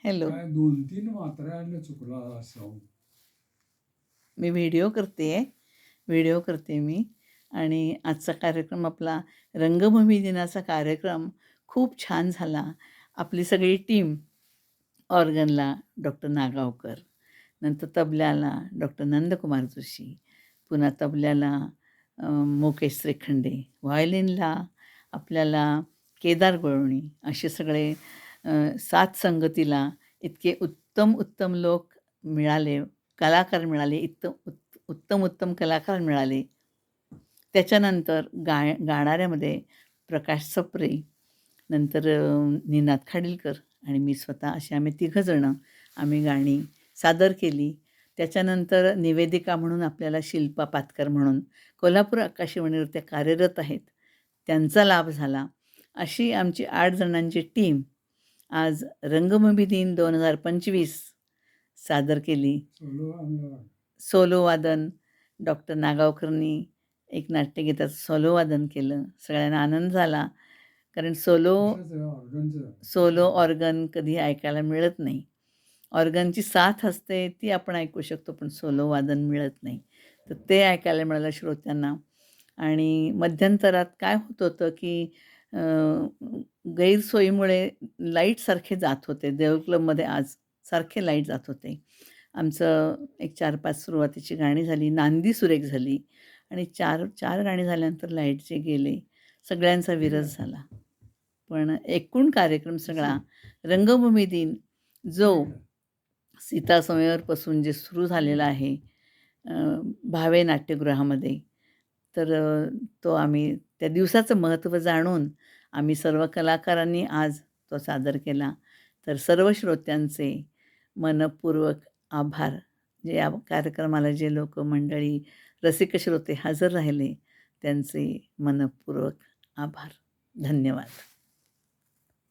Hello. काय 2-3 मात्र्यानं चुकला असावं. मी व्हिडिओ करते मी आणि आजचा कार्यक्रम आपला रंगभूमी दिनाचा कार्यक्रम खूप छान झाला. आपली सगळी टीम ऑर्गनला डॉक्टर नागावकर, नंतर तबल्याला डॉक्टर नंदकुमार जोशी, पुन्हा तबल्याला मुकेश श्रीखंडे, व्हायोलिनला आपल्याला केदार गोळवणी असे सगळे साथ संगतीला इतके उत्तम लोक मिळाले, कलाकार मिळाले, उत्तम कलाकार मिळाले. त्याच्यानंतर गाणाऱ्यामध्ये प्रकाश सप्रे, नंतर निनाद खाडीलकर आणि मी स्वतः असे आम्ही तिघंजणं आम्ही गाणी सादर केली. त्याच्यानंतर निवेदिका म्हणून आपल्याला शिल्पा पातकर म्हणून कोल्हापूर आकाशवाणीवर त्या कार्यरत आहेत, त्यांचा लाभ झाला. अशी आमची 8 जणांची टीम आज रंगभूमी दिन 2025 सादर केली. सोलो वादन डॉक्टर नागावकरनी एक नाट्यगीताचं सोलो वादन केलं. सगळ्यांना आनंद झाला, कारण सोलो ऑर्गन कधी ऐकायला मिळत नाही. ऑर्गनची साथ असते ती आपण ऐकू शकतो, पण सोलो वादन मिळत नाही. तर ते ऐकायला मिळालं श्रोत्यांना. आणि मध्यंतरात काय होत होतं की गैरसोयीमुळे लाईट सारखे जात होते. देऊळ क्लबमध्ये आज सारखे लाईट जात होते. आमचं एक 4-5 सुरुवातीची गाणी झाली, नांदी सुरेख झाली आणि 4 गाणी झाल्यानंतर लाईट जे गेले, सगळ्यांचा विरह झाला. पण एकूण कार्यक्रम सगळा रंगभूमी दिन जो सीतासमयवरपासून जे सुरू झालेला आहे भावे नाट्यगृहामध्ये, तर तो आम्ही त्या दिवसाचं महत्त्व जाणून आम्ही सर्व कलाकारांनी आज तो सादर केला. तर सर्व श्रोत्यांचे मनःपूर्वक आभार. जे या कार्यक्रमाला जे लोक मंडळी रसिक श्रोते हजर राहिले, त्यांचे मनःपूर्वक आभार. धन्यवाद.